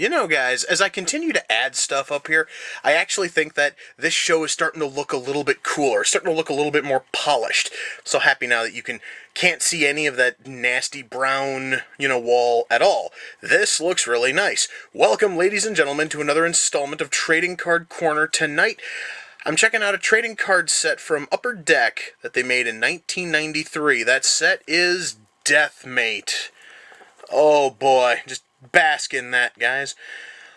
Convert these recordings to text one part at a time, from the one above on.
You know, guys, as I continue to add stuff up here, I actually think that this show is starting to look a little bit cooler, starting to look a little bit more polished. So happy now that you can't see any of that nasty brown, wall at all. This looks really nice. Welcome, ladies and gentlemen, to another installment of Trading Card Corner. Tonight, I'm checking out a trading card set from Upper Deck that they made in 1993. That set is Deathmate. Oh boy, just bask in that, guys.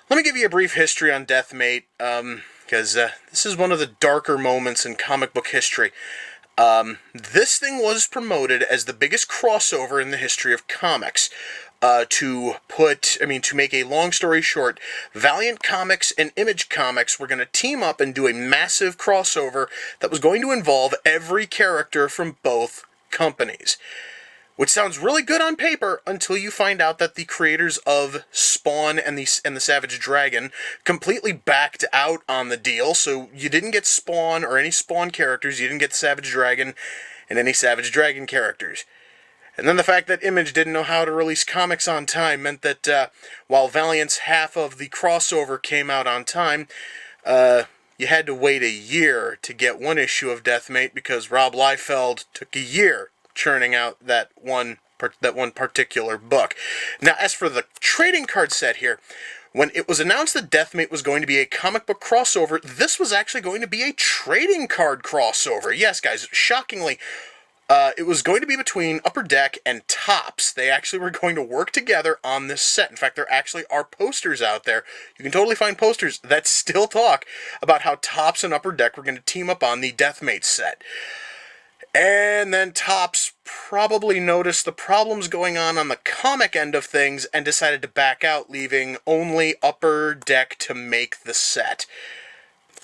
Let me give you a brief history on Deathmate, because this is one of the darker moments in comic book history. This thing was promoted as the biggest crossover in the history of comics. To make a long story short, Valiant Comics and Image Comics were going to team up and do a massive crossover that was going to involve every character from both companies. Which sounds really good on paper until you find out that the creators of Spawn and the Savage Dragon completely backed out on the deal. So you didn't get Spawn or any Spawn characters, you didn't get Savage Dragon and any Savage Dragon characters. And then the fact that Image didn't know how to release comics on time meant that while Valiant's half of the crossover came out on time, you had to wait a year to get one issue of Deathmate because Rob Liefeld took a year churning out that one particular book. Now, as for the trading card set here, when it was announced that Deathmate was going to be a comic book crossover, this was actually going to be a trading card crossover. Yes, guys, shockingly, it was going to be between Upper Deck and Topps. They actually were going to work together on this set. In fact, there actually are posters out there. You can totally find posters that still talk about how Topps and Upper Deck were going to team up on the Deathmate set. And then Topps probably noticed the problems going on the comic end of things and decided to back out, leaving only Upper Deck to make the set.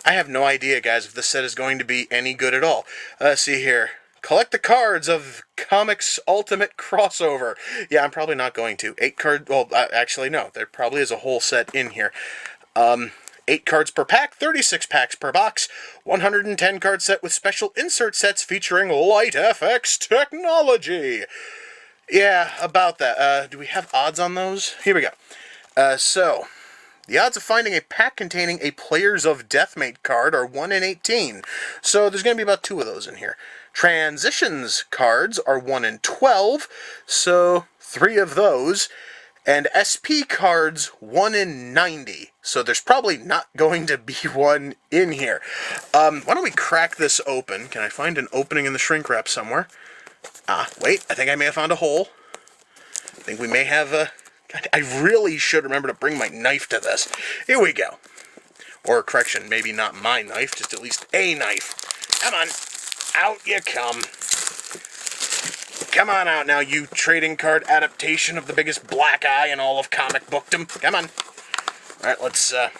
I have no idea, guys, if this set is going to be any good at all. Let's see here. Collect the cards of Comics Ultimate Crossover. Yeah, I'm probably not going to. 8 cards. Well, actually, no. There probably is a whole set in here. 8 cards per pack, 36 packs per box, 110 card set with special insert sets featuring Light FX technology. Yeah, about that. Do we have odds on those? Here we go. So, the odds of finding a pack containing a Players of Deathmate card are 1 in 18. So there's going to be about 2 of those in here. Transitions cards are 1 in 12, so 3 of those. And SP cards, 1 in 90. So there's probably not going to be one in here. Why don't we crack this open? Can I find an opening in the shrink wrap somewhere? Wait, I think I may have found a hole. I think we may have a... I really should remember to bring my knife to this. Here we go. Or, correction, maybe not my knife, just at least a knife. Come on. Out you come. Come on out now, you trading card adaptation of the biggest black eye in all of comic bookdom. Come on. Alright, let's, By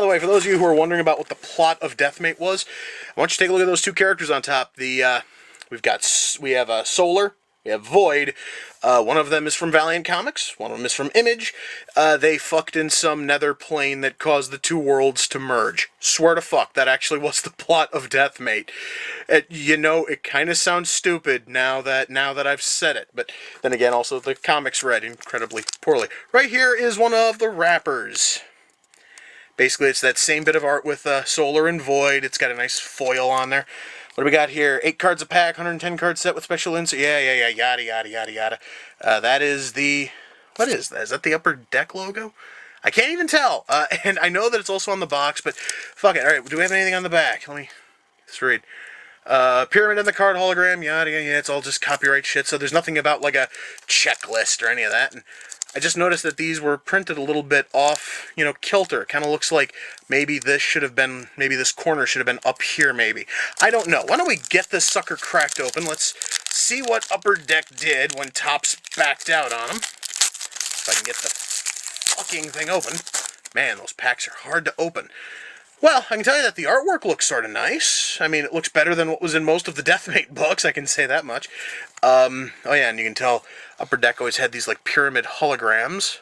the way, for those of you who are wondering about what the plot of Deathmate was, I want you to take a look at those 2 characters on top. We have Solar, we have Void. One of them is from Valiant Comics, one of them is from Image. They fucked in some nether plane that caused the 2 worlds to merge. Swear to fuck, that actually was the plot of Deathmate. It kind of sounds stupid now that I've said it, but then again, also the comics read incredibly poorly. Right here is one of the wrappers. Basically, it's that same bit of art with Solar and Void. It's got a nice foil on there. What do we got here? 8 cards a pack, 110 card set with special insert. Yeah, yada, yada, yada, yada. That is the... What is that? Is that the Upper Deck logo? I can't even tell. And I know that it's also on the box, but fuck it. All right, do we have anything on the back? Let's read. Pyramid in the card hologram, yada, yada, it's all just copyright shit, so there's nothing about, like, a checklist or any of that. And I just noticed that these were printed a little bit off, kilter. It kind of looks like maybe this corner should have been up here, maybe. I don't know. Why don't we get this sucker cracked open? Let's see what Upper Deck did when Topps backed out on them. If I can get the fucking thing open. Man, those packs are hard to open. Well, I can tell you that the artwork looks sort of nice. I mean, it looks better than what was in most of the Deathmate books, I can say that much. Oh yeah, and you can tell Upper Deck always had these, like, pyramid holograms.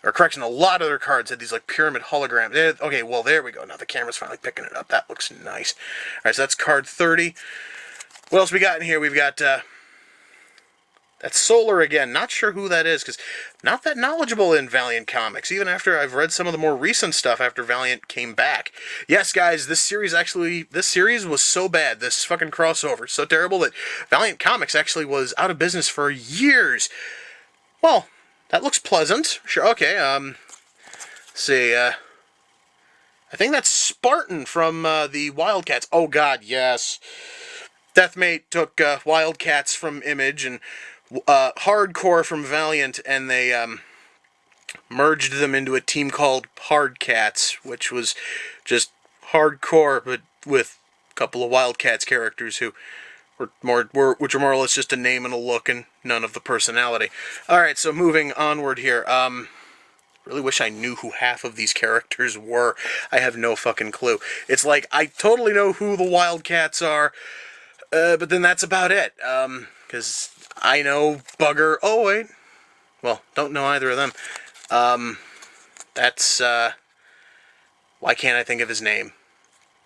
Or, correction, a lot of their cards had these, like, pyramid holograms. Okay, well, there we go. Now the camera's finally picking it up. That looks nice. Alright, so that's card 30. What else we got in here? We've got, that That's Solar again. Not sure who that is, because not that knowledgeable in Valiant comics, even after I've read some of the more recent stuff after Valiant came back. Yes, guys, this series was so bad, this fucking crossover, so terrible that Valiant Comics actually was out of business for years. Well, that looks pleasant. Sure, okay, see, I think that's Spartan from the Wildcats. Oh god, yes. Deathmate took Wildcats from Image and Hardcore from Valiant, and they merged them into a team called Hardcats, which was just hardcore, but with a couple of Wildcats characters who which are more or less just a name and a look and none of the personality. Alright, so moving onward here. Really wish I knew who half of these characters were. I have no fucking clue. It's like, I totally know who the Wildcats are, but then that's about it. Because I know Bugger. Oh, wait. Well, don't know either of them. That's, why can't I think of his name?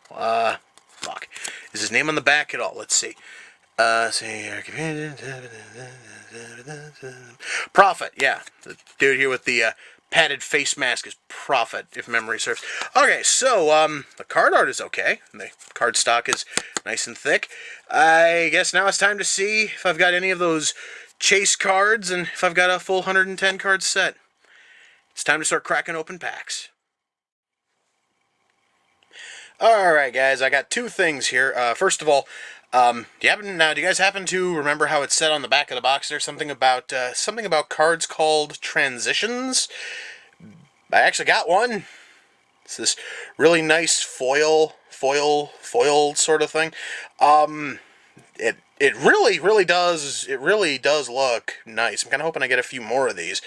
Fuck. Is his name on the back at all? Let's see. Prophet, yeah. The dude here with the, padded face mask is Prophet, if memory serves. Okay, so, the card art is okay. And the card stock is nice and thick. I guess now it's time to see if I've got any of those chase cards and if I've got a full 110 card set. It's time to start cracking open packs. Alright, guys, I got two things here. First of all, do you guys happen to remember how it said on the back of the box there something about cards called transitions? I actually got one. It's this really nice foil sort of thing. It really does look nice. I'm kind of hoping I get a few more of these.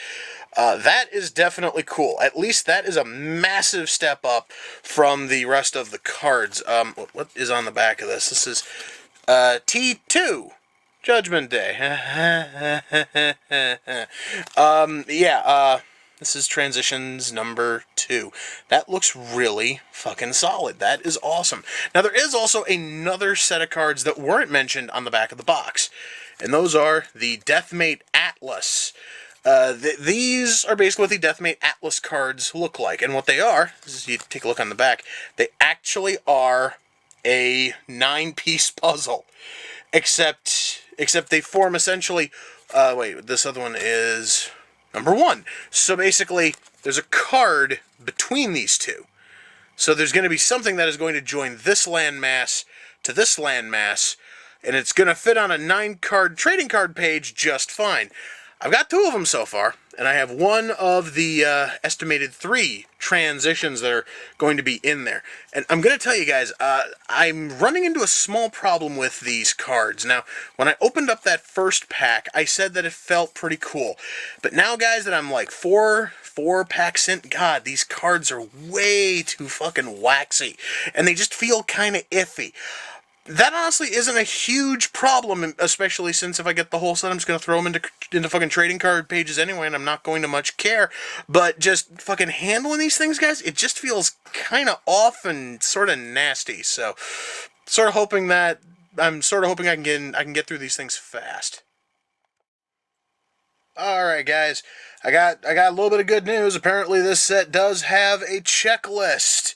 That is definitely cool. At least that is a massive step up from the rest of the cards. What is on the back of this? This is T2 Judgment Day. This is Transitions number 2. That looks really fucking solid. That is awesome. Now, there is also another set of cards that weren't mentioned on the back of the box, and those are the Deathmate Atlas. These are basically what the Deathmate Atlas cards look like, and what they are, as you take a look on the back, they actually are a 9-piece puzzle, except they form essentially, this other one is number 1. So basically, there's a card between these two. So there's going to be something that is going to join this landmass to this landmass, and it's going to fit on a 9-card trading card page just fine. I've got 2 of them so far, and I have one of the estimated 3 transitions that are going to be in there. And I'm going to tell you guys, I'm running into a small problem with these cards. Now, when I opened up that first pack, I said that it felt pretty cool. But now, guys, that I'm like 4 packs in, God, these cards are way too fucking waxy. And they just feel kind of iffy. That honestly isn't a huge problem, especially since if I get the whole set, I'm just going to throw them into fucking trading card pages anyway, and I'm not going to much care. But just fucking handling these things, guys, it just feels kind of off and sort of nasty. So, I'm sort of hoping I can get through these things fast. Alright, guys, I got a little bit of good news. Apparently this set does have a checklist.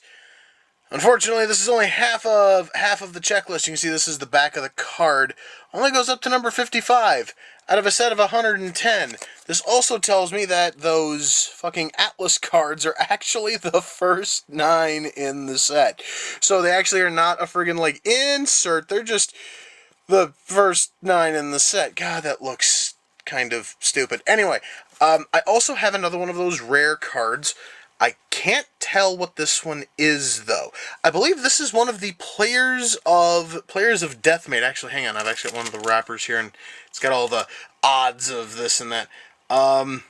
Unfortunately, this is only half of the checklist. You can see this is the back of the card. Only goes up to number 55 out of a set of 110. This also tells me that those fucking Atlas cards are actually the first 9 in the set. So they actually are not a friggin' like insert. They're just the first 9 in the set. God, that looks kind of stupid. Anyway, I also have another one of those rare cards. I can't tell what this one is, though. I believe this is one of the players of Deathmate. Actually, hang on. I've actually got one of the wrappers here, and it's got all the odds of this and that.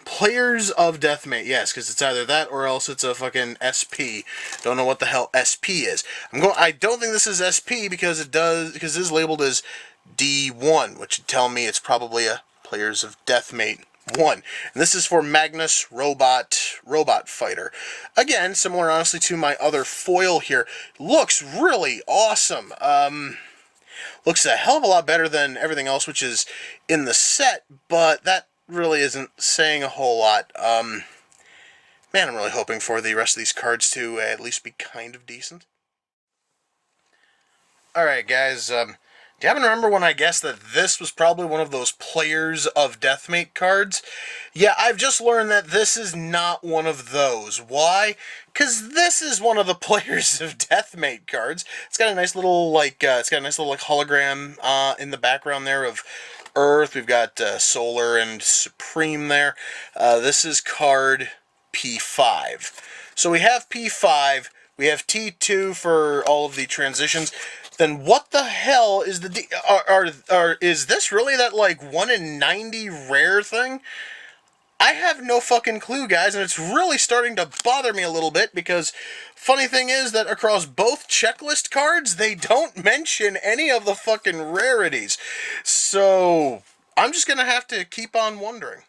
Players of Deathmate, yes, because it's either that or else it's a fucking SP. Don't know what the hell SP is. I don't think this is SP because it is labeled as D1, which would tell me it's probably a Players of Deathmate 1. And this is for Magnus Robot Fighter. Again, similar honestly to my other foil here. Looks really awesome. Looks a hell of a lot better than everything else which is in the set, but that really isn't saying a whole lot. Man, I'm really hoping for the rest of these cards to at least be kind of decent. Alright, guys, do you happen to remember when I guessed that this was probably one of those Players of Deathmate cards? Yeah, I've just learned that this is not one of those. Why? Because this is one of the Players of Deathmate cards. It's got a nice little, hologram in the background there of Earth. We've got Solar and Supreme there. This is card P5. So we have P5, we have T2 for all of the transitions. Then what the hell is is this really that like 1 in 90 rare thing? I have no fucking clue, guys, and it's really starting to bother me a little bit because funny thing is that across both checklist cards, they don't mention any of the fucking rarities. So I'm just gonna have to keep on wondering.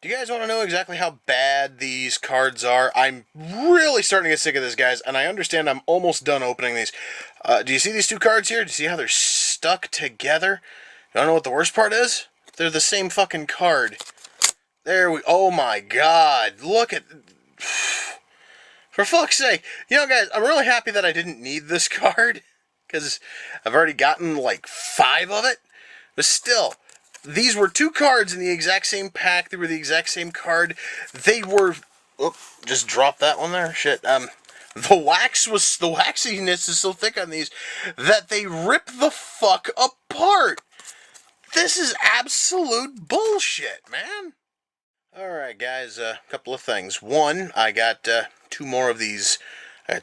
Do you guys want to know exactly how bad these cards are? I'm really starting to get sick of this, guys, and I understand I'm almost done opening these. Do you see these two cards here? Do you see how they're stuck together? You wanna know what the worst part is? They're the same fucking card. Oh my god, look at... For fuck's sake. You know, guys, I'm really happy that I didn't need this card, because I've already gotten like 5 of it, but still... These were 2 cards in the exact same pack. They were the exact same card. They were... Oop, just dropped that one there. Shit. The waxiness is so thick on these that they rip the fuck apart. This is absolute bullshit, man. Alright, guys, a couple of things. One, I got 2 more of these...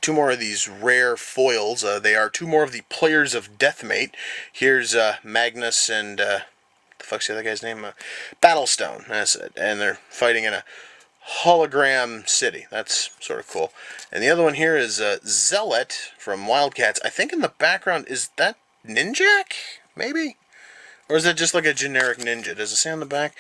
two more of these rare foils. They are 2 more of the Players of Deathmate. Here's Magnus and... the fuck's the other guy's name? Battlestone, that's it. And they're fighting in a hologram city. That's sort of cool. And the other one here is Zealot from Wildcats. I think in the background, is that Ninjak? Maybe? Or is that just like a generic ninja? Does it say on the back?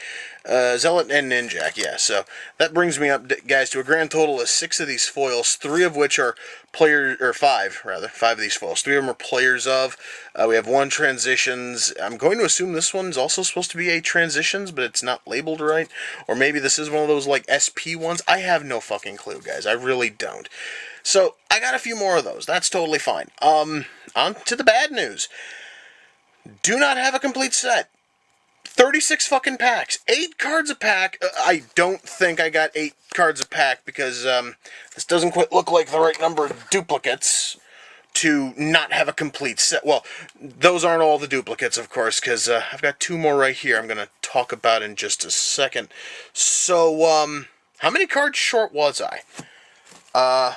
Zealot and Ninjak, yeah. So that brings me up, guys, to a grand total of 6 of these foils, 3 of which are players, or 5, rather. 5 of these foils. 3 of them are Players of. We have 1 Transitions. I'm going to assume this one's also supposed to be a Transitions, but it's not labeled right. Or maybe this is one of those, like, SP ones. I have no fucking clue, guys. I really don't. So, I got a few more of those. That's totally fine. On to the bad news. Do not have a complete set. 36 fucking packs. 8 cards a pack. I don't think I got 8 cards a pack because this doesn't quite look like the right number of duplicates to not have a complete set. Well, those aren't all the duplicates, of course, because I've got 2 more right here I'm going to talk about in just a second. So, how many cards short was I?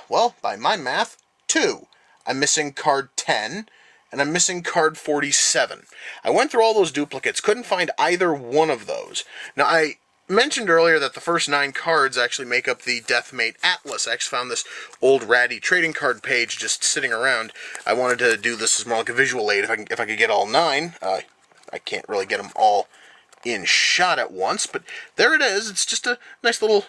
Well, by my math, 2. I'm missing card 10. And I'm missing card 47. I went through all those duplicates, couldn't find either one of those. Now, I mentioned earlier that the first 9 cards actually make up the Deathmate Atlas. I actually found this old ratty trading card page just sitting around. I wanted to do this as more like a visual aid if I could get all 9. I can't really get them all in shot at once, but there it is. It's just a nice little...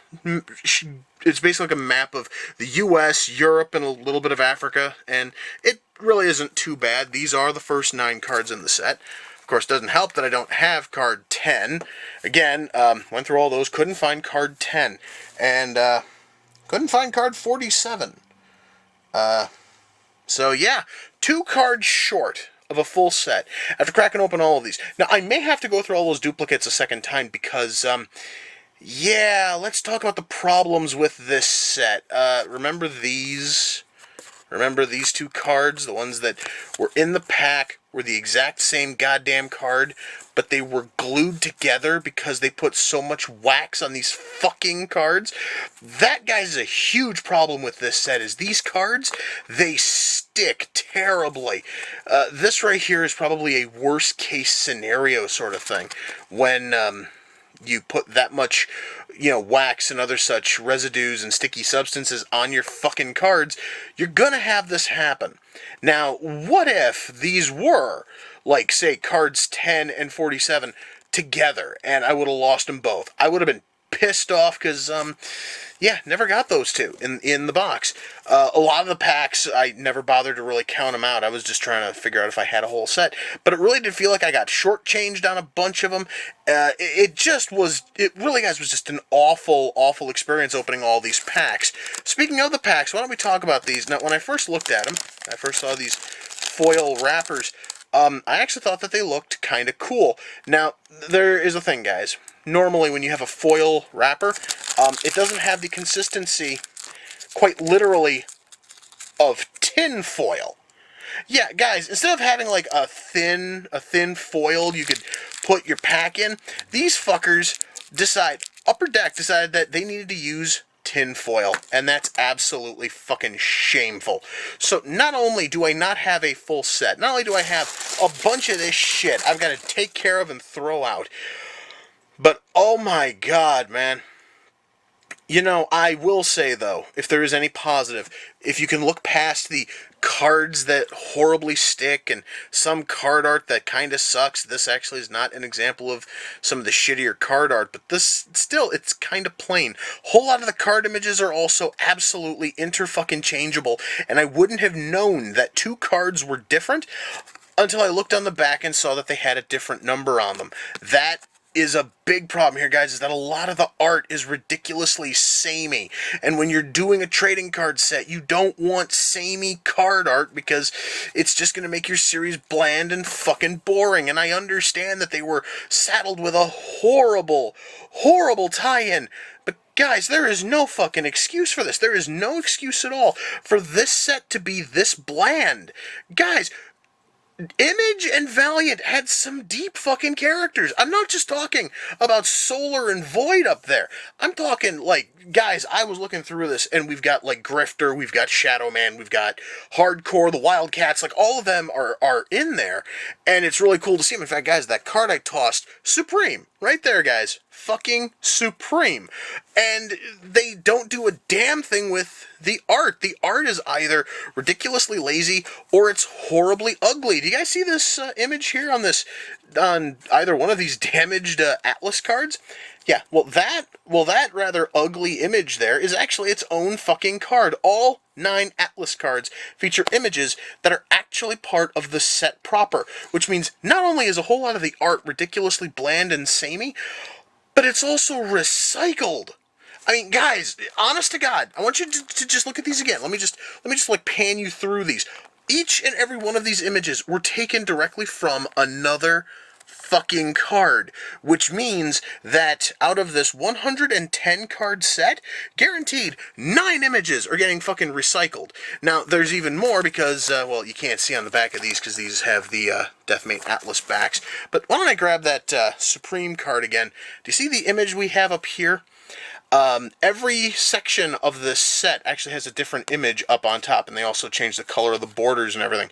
It's basically like a map of the US, Europe, and a little bit of Africa, and it really isn't too bad. These are the first 9 cards in the set. Of course, it doesn't help that I don't have card 10. Again, went through all those, couldn't find card 10, and couldn't find card 47. So yeah, 2 cards short of a full set after cracking open all of these. Now, I may have to go through all those duplicates a second time because, yeah, let's talk about the problems with this set. Remember these? Remember these 2 cards? The ones that were in the pack were the exact same goddamn card, but they were glued together because they put so much wax on these fucking cards. That, guys, is a huge problem with this set, is these cards, they stick terribly. This right here is probably a worst case scenario sort of thing. When, you put that much, wax and other such residues and sticky substances on your fucking cards, you're gonna have this happen. Now, what if these were, like, say, cards 10 and 47 together, and I would have lost them both? I would have been pissed off, because, Yeah, never got those two in the box. A lot of the packs, I never bothered to really count them out. I was just trying to figure out if I had a whole set. But it really did feel like I got shortchanged on a bunch of them. It just was, it really, guys, was just an awful, awful experience opening all these packs. Speaking of the packs, why don't we talk about these? Now, when I first looked at them, I first saw these foil wrappers. I actually thought that they looked kind of cool. Now, there is a thing, guys. Normally, when you have a foil wrapper, it doesn't have the consistency, quite literally, of tin foil. Yeah, guys, instead of having like a thin foil you could put your pack in, these fuckers Upper Deck decided that they needed to use tin foil, and that's absolutely fucking shameful. So not only do I not have a full set, not only do I have a bunch of this shit I've got to take care of and throw out, but oh my god, man. You know, I will say, though, if there is any positive, if you can look past the cards that horribly stick and some card art that kind of sucks, this actually is not an example of some of the shittier card art, but this, still, it's kind of plain. A whole lot of the card images are also absolutely inter-fucking-changeable, and I wouldn't have known that two cards were different until I looked on the back and saw that they had a different number on them. That is a big problem here, guys, is that a lot of the art is ridiculously samey. And when you're doing a trading card set, you don't want samey card art because it's just going to make your series bland and fucking boring. And I understand that they were saddled with a horrible, horrible tie-in. But guys, there is no fucking excuse for this. There is no excuse at all for this set to be this bland. Guys, Image and Valiant had some deep fucking characters. I'm not just talking about Solar and Void up there. I'm talking, like, guys, I was looking through this, and we've got, like, Grifter, we've got Shadow Man, we've got Hardcore, the Wildcats, like, all of them are in there, and it's really cool to see them. In fact, guys, that card I tossed, Supreme, right there, guys. Fucking Supreme. And they don't do a damn thing with the art. The art is either ridiculously lazy or it's horribly ugly. Do you guys see this image here on either one of these damaged Atlas cards? Yeah, well that rather ugly image there is actually its own fucking card. All 9 Atlas cards feature images that are actually part of the set proper, which means not only is a whole lot of the art ridiculously bland and samey, but it's also recycled. I mean, guys, honest to God, I want you to just look at these again. Let me just like pan you through these. Each and every one of these images were taken directly from another fucking card, which means that out of this 110 card set, guaranteed 9 images are getting fucking recycled. Now, there's even more because, well, you can't see on the back of these because these have the Deathmate Atlas backs. But why don't I grab that Supreme card again? Do you see the image we have up here? Every section of this set actually has a different image up on top, and they also change the color of the borders and everything.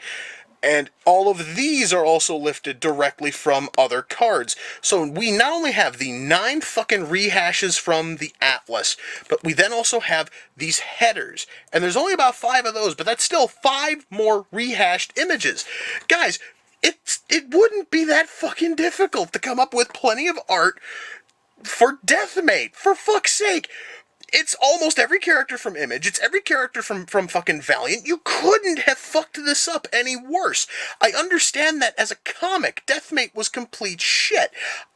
And all of these are also lifted directly from other cards. So we not only have the 9 fucking rehashes from the Atlas, but we then also have these headers. And there's only about 5 of those, but that's still 5 more rehashed images. Guys, it wouldn't be that fucking difficult to come up with plenty of art for Deathmate, for fuck's sake. It's almost every character from Image. It's every character from fucking Valiant. You couldn't have fucked this up any worse. I understand that as a comic, Deathmate was complete shit.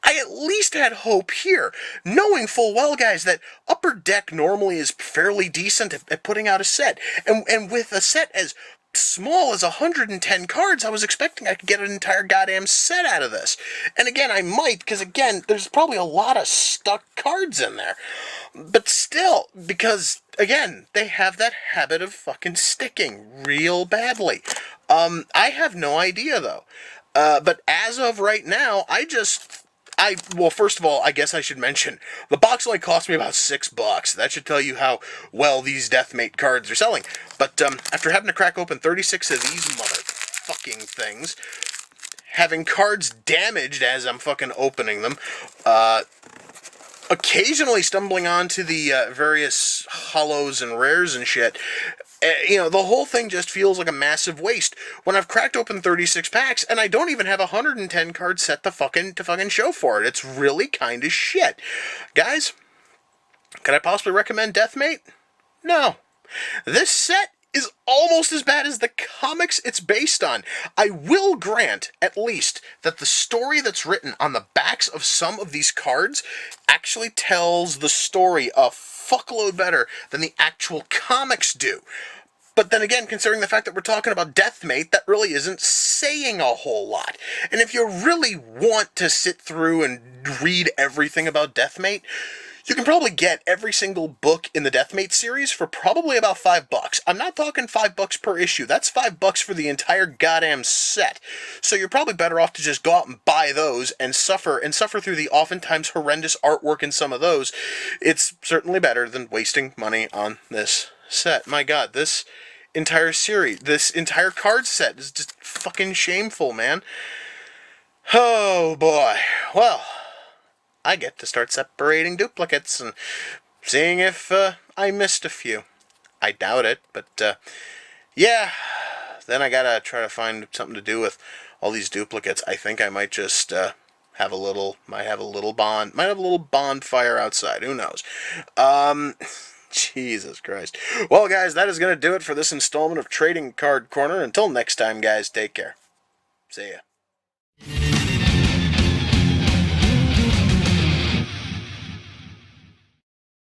I at least had hope here, knowing full well, guys, that Upper Deck normally is fairly decent at putting out a set. And with a set as small as 110 cards, I was expecting I could get an entire goddamn set out of this. And again, I might, because again, there's probably a lot of stuck cards in there. But still, because, again, they have that habit of fucking sticking real badly. I have no idea, though. But as of right now, well, first of all, I guess I should mention, the box only cost me about $6. That should tell you how well these Deathmate cards are selling. But after having to crack open 36 of these motherfucking things, having cards damaged as I'm fucking opening them, occasionally stumbling onto the various hollows and rares and shit, you know, the whole thing just feels like a massive waste when I've cracked open 36 packs and I don't even have a 110 card set to fucking show for it. It's really kind of shit. Guys, Can I possibly recommend Deathmate? No. This set is almost as bad as the comics it's based on. I will grant, at least, that the story that's written on the backs of some of these cards actually tells the story a fuckload better than the actual comics do. But then again, considering the fact that we're talking about Deathmate, that really isn't saying a whole lot. And if you really want to sit through and read everything about Deathmate, you can probably get every single book in the Deathmate series for probably about $5. I'm not talking $5 per issue. That's $5 for the entire goddamn set. So you're probably better off to just go out and buy those and suffer through the oftentimes horrendous artwork in some of those. It's certainly better than wasting money on this set. My God, this entire series, this entire card set is just fucking shameful, man. Oh boy. Well, I get to start separating duplicates and seeing if I missed a few. I doubt it, but yeah. Then I gotta try to find something to do with all these duplicates. I think I might just have a little bonfire outside. Who knows? Jesus Christ. Well, guys, that is going to do it for this installment of Trading Card Corner. Until next time, guys, take care. See ya.